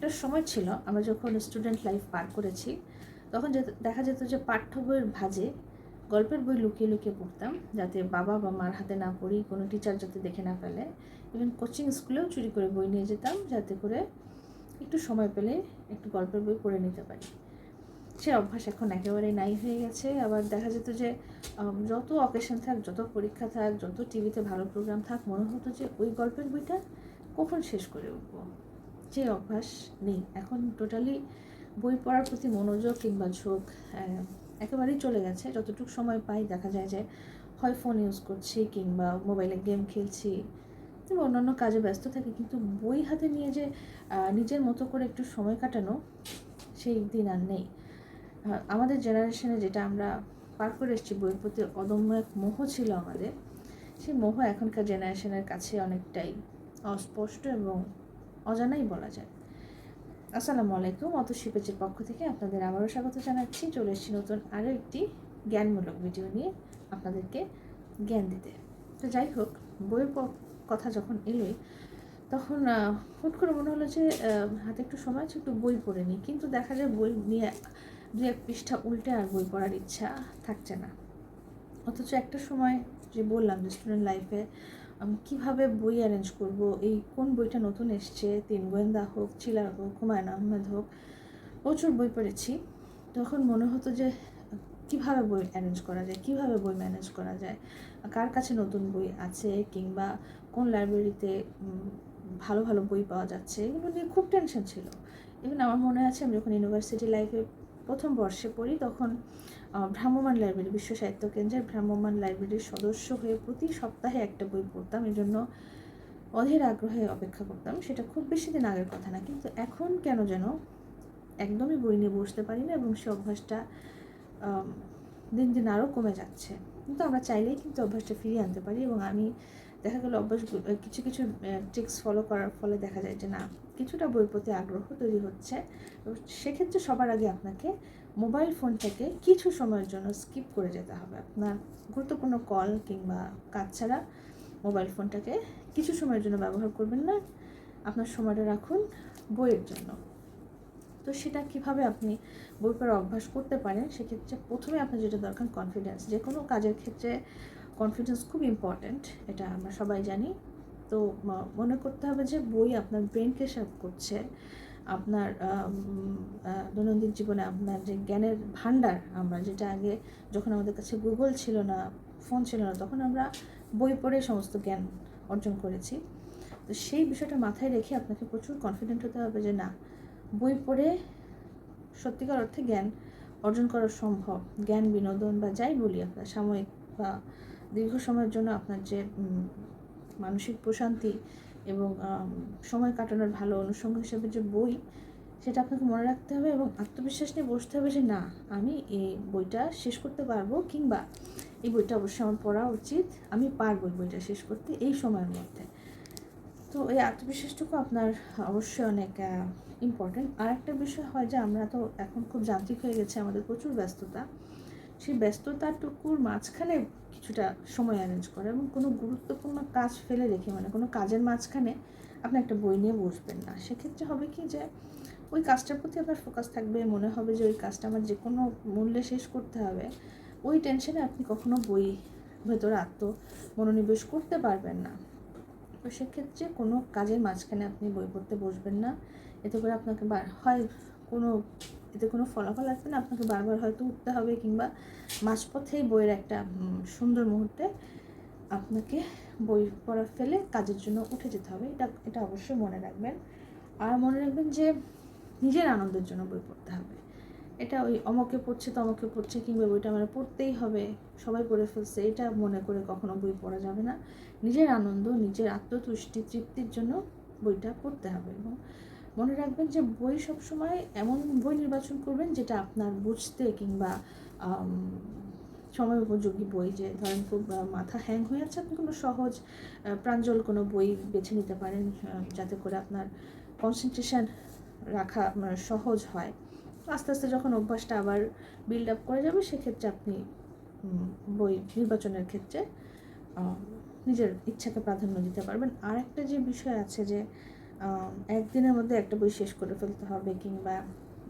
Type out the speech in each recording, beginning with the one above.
একটা সময় ছিল আমরা যখন স্টুডেন্ট লাইফ পার করেছি, তখন দেখা যেত যে পাঠ্য বইয়ের ভাঁজে গল্পের বই লুকিয়ে লুকিয়ে পড়তাম, যাতে বাবা বা মার হাতে না পড়ি, কোনো টিচার যাতে দেখে না ফেলে। ইভেন কোচিং স্কুলেও চুরি করে বই নিয়ে যেতাম, যাতে করে একটু সময় পেলে একটু গল্পের বই পড়ে নিতে পারি। সে অভ্যাস এখন একেবারেই নাই হয়ে গেছে। আবার দেখা যেত যে যত অকেশন থাক, যত পরীক্ষা থাক, যত টিভিতে ভালো প্রোগ্রাম থাক, মনে হতো যে ওই গল্পের বইটা কখন শেষ করে উঠবো। যে অভ্যাস নেই এখন, টোটালি বই পড়ার প্রতি মনোযোগ কিংবা ঝোঁক একেবারেই চলে গেছে। যতটুকু সময় পাই দেখা যায় যে হয় ফোন ইউজ করছি কিংবা মোবাইলে গেম খেলছি কিংবা অন্যান্য কাজে ব্যস্ত থাকি, কিন্তু বই হাতে নিয়ে যে নিজের মতো করে একটু সময় কাটানো, সেই দিন আর নেই। আমাদের জেনারেশনে যেটা আমরা পার করে এসেছি, বইয়ের প্রতি অদম্য এক মোহ ছিল আমাদের, সেই মোহ এখনকার জেনারেশনের কাছে অনেকটাই অস্পষ্ট এবং অজানাই বলা যায়। আসসালামু আলাইকুম, অতসী পেজের পক্ষ থেকে আপনাদের আবারও স্বাগত জানাচ্ছি। চলে এসেছি নতুন আরও একটি জ্ঞানমূলক ভিডিও নিয়ে আপনাদেরকে জ্ঞান দিতে। তো যাই হোক, বইয়ের কথা যখন এলোই, তখন হুট করে মনে হলো যে হাতে একটু সময় আছে, একটু বই পড়ে নিই। কিন্তু দেখা যায় বই নিয়ে দু এক পৃষ্ঠা উল্টে আর বই পড়ার ইচ্ছা থাকছে না। অথচ একটা সময় যে বললাম যে স্টুডেন্ট লাইফে কীভাবে বই অ্যারেঞ্জ করব, এই কোন বইটা নতুন এসছে, তিন গোয়েন্দা হোক, চিলার হোক, হুমায়ুন আহমেদ হোক, প্রচুর বই পড়েছি। তখন মনে হতো যে কীভাবে বই অ্যারেঞ্জ করা যায়, কীভাবে বই ম্যানেজ করা যায়, কার কাছে নতুন বই আছে কিংবা কোন লাইব্রেরিতে ভালো ভালো বই পাওয়া যাচ্ছে, এগুলো নিয়ে খুব টেনশন ছিল। ইভেন আমার মনে আছে আমি যখন ইউনিভার্সিটি লাইফে প্রথম বর্ষে পড়ি, তখন ভ্রাম্যমাণ লাইব্রেরি, বিশ্ব সাহিত্য কেন্দ্রের ভ্রাম্যমাণ লাইব্রেরির সদস্য হয়ে প্রতি সপ্তাহে একটা বই পড়তাম। এই জন্য অধীর আগ্রহে অপেক্ষা করতাম। সেটা খুব বেশি দিন আগের কথা না, কিন্তু এখন কেন যেন একদমই বই নিয়ে বসতে পারি না এবং সে অভ্যাসটা দিন দিন আরও কমে যাচ্ছে। কিন্তু আমরা চাইলেই কিন্তু অভ্যাসটা ফিরিয়ে আনতে পারি। এবং আমি দেখা গেলো অভ্যাসগুলো কিছু কিছু ট্রিক্স ফলো করার ফলে দেখা যায় যে না, কিছুটা বইয়ের প্রতি আগ্রহ তৈরি হচ্ছে। সেক্ষেত্রে সবার আগে আপনাকে মোবাইল ফোনটাকে কিছু সময়ের জন্য স্কিপ করে যেতে হবে। আপনার গুরুত্বপূর্ণ কল কিংবা কাজ ছাড়া মোবাইল ফোনটাকে কিছু সময়ের জন্য ব্যবহার করবেন না, আপনার সময়টা রাখুন বইয়ের জন্য। তো সেটা কিভাবে আপনি বই পড়ার অভ্যাস করতে পারেন, সেক্ষেত্রে প্রথমে আপনার যেটা দরকার কনফিডেন্স। যে কোনো কাজের ক্ষেত্রে কনফিডেন্স খুব ইম্পর্ট্যান্ট, এটা আমরা সবাই জানি। তো মনে করতে হবে যে বই আপনার ব্রেনকে শার্প করছে, আপনার দৈনন্দিন জীবনে আপনার যে জ্ঞানের ভাণ্ডার, আমরা যেটা আগে যখন আমাদের কাছে গুগল ছিল না, ফোন ছিল না, তখন আমরা বই পড়ে সমস্ত জ্ঞান অর্জন করেছি। তো সেই বিষয়টা মাথায় রেখে আপনাকে প্রচুর কনফিডেন্ট হতে হবে যে না, বই পড়ে সত্যিকার অর্থে জ্ঞান অর্জন করা সম্ভব। জ্ঞান, বিনোদন বা যাই বলি আপনার, সাময়িক বা দীর্ঘ সময়ের জন্য আপনার যে মানসিক প্রশান্তি এবং সময় কাটানোর ভালো অনুষঙ্গ হিসেবে যে বই, সেটা আপনাকে মনে রাখতে হবে এবং আত্মবিশ্বাস নিয়ে বসতে হবে যে না, আমি এই বইটা শেষ করতে পারবো, কিংবা এই বইটা অবশ্যই আমার পড়া উচিত, আমি পারবো বইটা শেষ করতে এই সময়ের মধ্যে। তো এই আত্মবিশ্বাসটুকু আপনার অবশ্যই অনেক ইম্পর্টেন্ট। আর একটা বিষয় হয় যে আমরা তো এখন খুব যান্ত্রিক হয়ে গেছে, আমাদের প্রচুর ব্যস্ততা। সেই ব্যস্ততাটুকুর মাঝখানে কিছুটা সময় অ্যারেঞ্জ করা এবং কোনো গুরুত্বপূর্ণ কাজ ফেলে রেখে, মানে কোনো কাজের মাঝখানে আপনি একটা বই নিয়ে বসবেন না। সেক্ষেত্রে হবে কি যে ওই কাজটার প্রতি আপনার ফোকাস থাকবে, মনে হবে যে ওই কাজটা আমার যে কোনো মূল্যে শেষ করতে হবে। ওই টেনশনে আপনি কখনো বই ভেতরে মনোনিবেশ করতে পারবেন না। তো সেক্ষেত্রে কোনো কাজের মাঝখানে আপনি বই পড়তে বসবেন না। এতে করে আপনাকে এতে কোনো ফলাফল আসবে না। আপনাকে বারবার হয়তো উঠতে হবে, কিংবা মাঝপথেই বইয়ের একটা সুন্দর মুহূর্তে আপনাকে বই পড়া ফেলে কাজের জন্য উঠে যেতে হবে। এটা অবশ্যই মনে রাখবেন। আর মনে রাখবেন যে নিজের আনন্দের জন্য বই পড়তে হবে। এটা ওই অমকে পড়ছে তমকে পড়ছে, কিংবা বইটা আমার পড়তেই হবে, সবাই পড়ে ফেলছে, এটা মনে করে কখনো বই পড়া যাবে না। নিজের আনন্দ, নিজের আত্মতুষ্টি, তৃপ্তির জন্য বইটা পড়তে হবে। এবং মনে রাখবেন যে বই সবসময় এমন বই নির্বাচন করবেন যেটা আপনার বুঝতে কিংবা সময় উপযোগী বই। যে ধরেন খুব মাথা হ্যাং হয়ে যাচ্ছে, আপনি কোনো সহজ প্রাঞ্জল কোনো বই বেছে নিতে পারেন, যাতে করে আপনার কনসেন্ট্রেশন রাখা সহজ হয়। আস্তে আস্তে যখন অভ্যাসটা আবার বিল্ড আপ করে যাবে, সেক্ষেত্রে আপনি বই নির্বাচনের ক্ষেত্রে নিজের ইচ্ছাকে প্রাধান্য দিতে পারবেন। আর একটা যে বিষয় আছে যে একদিনের মধ্যে একটা বই শেষ করে ফেলতে হবে, কিংবা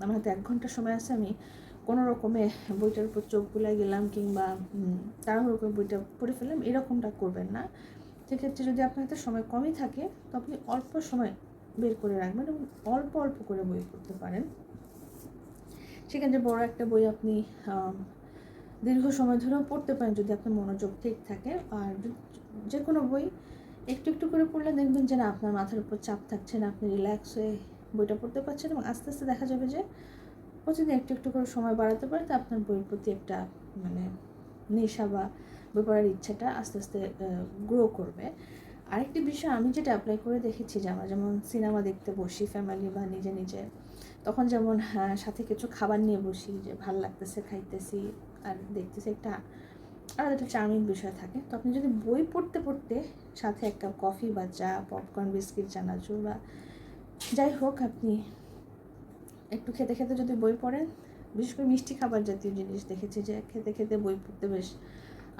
আমার হাতে 1 ঘন্টা সময় আছে, আমি কোনো রকমে বইটার উপর চোখ বুলাই গেলাম কিংবা তাড়াহুড়ো করে বইটা পড়ে ফেললাম, এরকমটা করবেন না। সেক্ষেত্রে যদি আপনার হাতে সময় কমই থাকে তো আপনি অল্প সময় বের করে রাখবেন এবং অল্প অল্প করে বই পড়তে পারেন। সেক্ষেত্রে বড় একটা বই আপনি দীর্ঘ সময় ধরেও পড়তে পারেন যদি আপনার মনোযোগ ঠিক থাকে। আর যে কোনো বই একটু একটু করে পড়লে দেখবেন যে না, আপনার মাথার উপর চাপ থাকছে না, আপনি রিল্যাক্স হয়ে বইটা পড়তে পারছেন এবং আস্তে আস্তে দেখা যাবে যে প্রতিদিন একটু একটু করে সময় বাড়াতে পারে, তো আপনার বইয়ের প্রতি একটা মানে নেশা বা বই পড়ার ইচ্ছাটা আস্তে আস্তে গ্রো করবে। আরেকটি বিষয় আমি যেটা অ্যাপ্লাই করে দেখেছি, যে আমরা যেমন সিনেমা দেখতে বসি ফ্যামিলি বা নিজে নিজে, তখন যেমন সাথে কিছু খাবার নিয়ে বসি, যে ভাল লাগতেছে খাইতেছি আর দেখতেছি, একটা আলাদা একটা চার্মিং বিষয় থাকে। তো আপনি যদি বই পড়তে পড়তে সাথে এক কাপ কফি বা চা, পপকর্ন, বিস্কিট, চানাচুর বা যাই হোক, আপনি একটু খেতে খেতে যদি বই পড়েন, বিশেষ করে মিষ্টি খাবার জাতীয় জিনিস দেখেছি যে খেতে খেতে বই পড়তে বেশ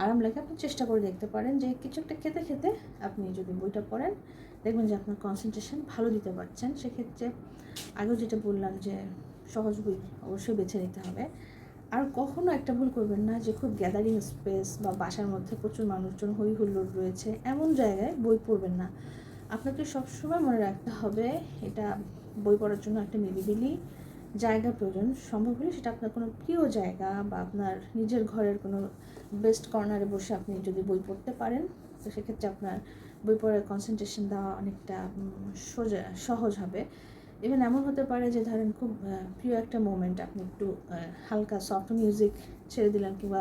আরাম লাগে। আপনি চেষ্টা করে দেখতে পারেন যে কিছু একটা খেতে খেতে আপনি যদি বইটা পড়েন, দেখবেন যে আপনার কনসেন্ট্রেশন ভালো দিতে পারছেন। সেক্ষেত্রে আগেও যেটা বললাম যে সহজ বই অবশ্যই বেছে নিতে হবে। আর কখনো একটা ভুল করবেন না যে খুব গ্যাদারিং স্পেস বা বাসার মধ্যে প্রচুর মানুষজন হই হুল্লোড় রয়েছে এমন জায়গায় বই পড়বেন না। আপনাকে সবসময় মনে রাখতে হবে এটা বই পড়ার জন্য একটা নিরিবিলি জায়গা প্রয়োজন। সম্ভব হলে সেটা আপনার কোনো প্রিয় জায়গা বা আপনার নিজের ঘরের কোনো বেস্ট কর্নারে বসে আপনি যদি বই পড়তে পারেন, তো সেক্ষেত্রে আপনার বই পড়ার কনসেন্ট্রেশন দেওয়া অনেকটা সহজ হবে। ইভেন এমন হতে পারে যে ধরেন খুব প্রিয় একটা মোমেন্ট, আপনি একটু হালকা সফট মিউজিক ছেড়ে দিলেন, কিংবা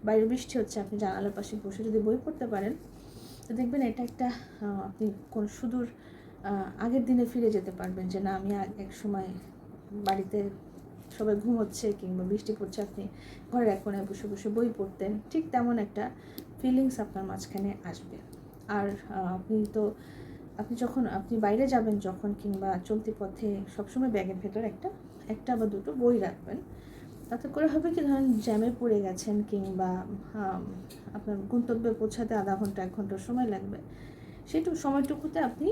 বাইরে বৃষ্টি হচ্ছে, আপনি জানালার পাশে বসে যদি বই পড়তে পারেন, তো দেখবেন এটা একটা আপনি কোন সুদূর আগের দিনে ফিরে যেতে পারবেন, যে না আমি এক সময় বাড়িতে সবাই ঘুমোচ্ছে কিংবা বৃষ্টি পড়ছে, আপনি ঘরের এক কোণায় বসে বসে বই পড়তেন, ঠিক তেমন একটা ফিলিংস আপনার মাঝখানে আসবে। আর আপনি যখন আপনি বাইরে যাবেন যখন, কিংবা চলতি পথে, সবসময় ব্যাগের ভেতর একটা বা দুটো বই রাখবেন। তাতে করে হবে কি, ধরেন জ্যামে পড়ে গেছেন কিংবা আপনার গন্তব্যে পৌঁছাতে আধা ঘন্টা 1 ঘন্টা সময় লাগবে, সেইটুকু সময়টুকুতে আপনি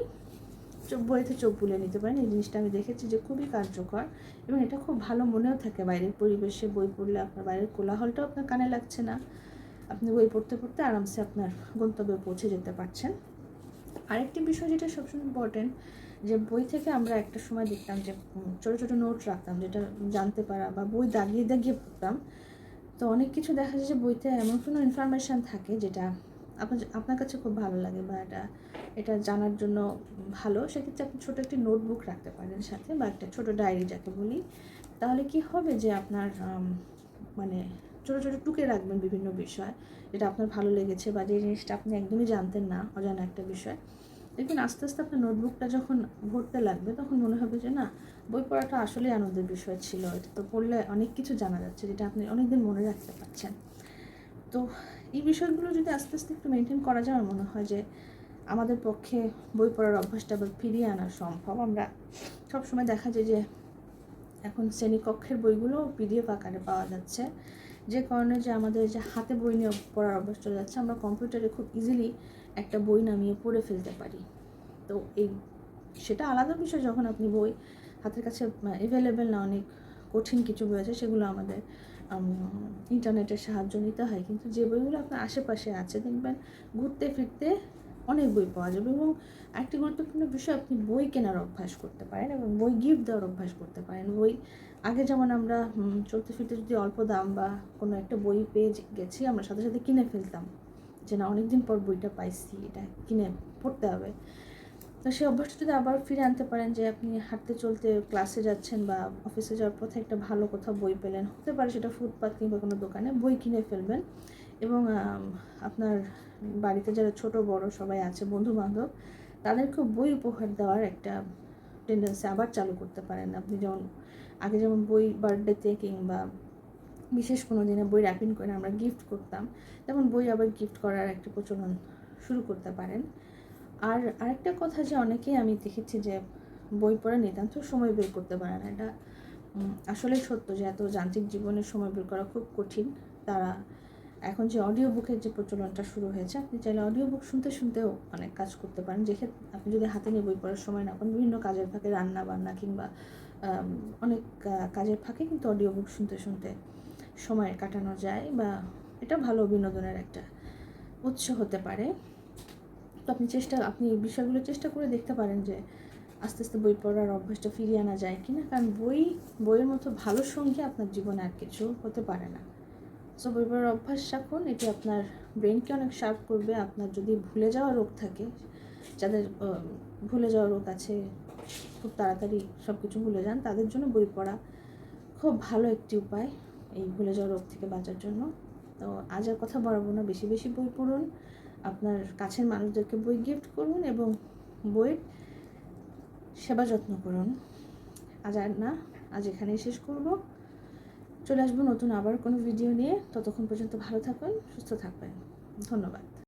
বইতে চোখ বুলিয়ে নিতে পারেন। এই জিনিসটা আমি দেখেছি যে খুবই কার্যকর এবং এটা খুব ভালো মনেও থাকে। বাইরের পরিবেশে বই পড়লে আপনার বাইরের কোলাহলটাও আপনার কানে লাগছে না, আপনি বই পড়তে পড়তে আরামসে আপনার গন্তব্যে পৌঁছে যেতে পারছেন। আরেকটি বিষয় যেটা সবসময় ইম্পর্টেন্ট, যে বই থেকে আমরা একটা সময় দেখতাম যে ছোটো ছোটো নোট রাখতাম, যেটা জানতে পারা বা বই দাগিয়ে দাগিয়ে পড়তাম। তো অনেক কিছু দেখা যায় যে বইতে এমন কোনো ইনফরমেশান থাকে যেটা আপনার কাছে খুব ভালো লাগে বা এটা জানার জন্য ভালো। সেক্ষেত্রে আপনি ছোটো একটি নোটবুক রাখতে পারেন সাথে, বা একটা ছোটো ডায়েরি যাকে বলি। তাহলে কি হবে যে আপনার মানে ছোটো ছোটো টুকে রাখবেন বিভিন্ন বিষয়, যেটা আপনার ভালো লেগেছে বা যে জিনিসটা আপনি একদমই জানতেন না, অজানা একটা বিষয়। দেখবেন আস্তে আস্তে আপনার নোটবুকটা যখন ভরতে লাগবে, তখন মনে হবে যে না, বই পড়াটা আসলেই আনন্দের বিষয় ছিল, এটা তো পড়লে অনেক কিছু জানা যাচ্ছে, যেটা আপনি অনেকদিন মনে রাখতে পারছেন। তো এই বিষয়গুলো যদি আস্তে আস্তে একটু মেনটেন করা যায়, আমার মনে হয় যে আমাদের পক্ষে বই পড়ার অভ্যাসটা আবার ফিরিয়ে আনা সম্ভব। আমরা সবসময় দেখা যায় যে এখন শ্রেণীকক্ষের বইগুলো পিডিএফ আকারে পাওয়া যাচ্ছে, যে কারণে যে আমাদের যে হাতে বই নিয়ে পড়ার অভ্যাস চলে যাচ্ছে, আমরা কম্পিউটারে খুব ইজিলি একটা বই নামিয়ে পড়ে ফেলতে পারি। তো সেটা আলাদা বিষয় যখন আপনি বই হাতের কাছে অ্যাভেলেবেল না, অনেক কঠিন কিছু বই আছে সেগুলো আমাদের ইন্টারনেটের সাহায্য নিতে হয়। কিন্তু যে বইগুলো আপনার আশেপাশে আছে, দেখবেন ঘুরতে ফিরতে অনেক বই পাওয়া যাবে। এবং আরেকটি গুরুত্বপূর্ণ বিষয়, আপনি বই কেনার অভ্যাস করতে পারেন এবং বই গিফট দেওয়ার অভ্যাস করতে পারেন। আগে যেমন আমরা চলতে ফিরতে যদি অল্প দাম বা কোনো একটা বই পেয়ে গেছি, আমরা সাথে সাথে কিনে ফেলতাম, যে না অনেক দিন পর বইটা পাইছি, এটা কিনে পড়তে হবে। তো সেই অভ্যাসটা যদি আবার ফিরে আনতে পারেন, যে আপনি হাঁটতে চলতে ক্লাসে যাচ্ছেন বা অফিসে যাওয়ার পথে একটা ভালো কোথাও বই পেলেন, হতে পারে সেটা ফুটপাত কিংবা কোনো দোকানে, বই কিনে ফেলবেন। এবং আপনার বাড়িতে যারা ছোট বড় সবাই আছে, বন্ধুবান্ধব, তাদেরকে বই উপহার দেওয়ার একটা টেন্ডেন্সি আবার চালু করতে পারেন। আপনি আগে যেমন বই বার্থডেতে কিংবা বিশেষ কোনো দিনে বই র্যাপিং করে আমরা গিফট করতাম, তেমন বই আবার গিফট করার একটা প্রচলন শুরু করতে পারেন। আর আরেকটা কথা, যে অনেকেই আমি দেখেছি যে বই পড়া নিতান্ত সময় বের করতে পারে না। এটা আসলে সত্য যে এত যান্ত্রিক জীবনে সময় বের করা খুব কঠিন। তারা এখন যে অডিও বুকের যে প্রচলনটা শুরু হয়েছে, আপনি চাইলে অডিও বুক শুনতে শুনতেও অনেক কাজ করতে পারেন। যেক্ষেত্রে আপনি যদি হাতে নিয়ে বই পড়ার সময় না পান, বিভিন্ন কাজের ফাঁকে, রান্না বান্না কিংবা অনেক কাজের ফাঁকে কিন্তু অডিও বুক শুনতে শুনতে সময় কাটানো যায়, বা এটা ভালো বিনোদনের একটা উৎস হতে পারে। তো আপনি এই বিষয়গুলো চেষ্টা করে দেখতে পারেন যে আস্তে আস্তে বই পড়ার অভ্যাসটা ফিরিয়ে আনা যায় কি না। কারণ বইয়ের মতো ভালো সঙ্গী আপনার জীবনে আর কিছু হতে পারে না। সো বই পড়ার অভ্যাস রাখুন, এটি আপনার ব্রেনকে অনেক শার্প করবে। আপনার যদি ভুলে যাওয়া রোগ থাকে, যাদের ভুলে যাওয়া রোগ আছে, খুব তাড়াতাড়ি সব কিছু ভুলে যান, তাদের জন্য বই পড়া খুব ভালো একটি উপায় এই ভুলে যাওয়া রোগ থেকে বাঁচার জন্য। তো আজ আর কথা বাড়াবো না, বেশি বেশি বই পড়ুন, আপনার কাছের মানুষদেরকে বই গিফট করুন এবং বইয়ের সেবা যত্ন করুন। আজ এখানেই শেষ করব। চলে আসবো নতুন আবার কোনো ভিডিও নিয়ে। ততক্ষণ পর্যন্ত ভালো থাকুন, সুস্থ থাকবেন। ধন্যবাদ।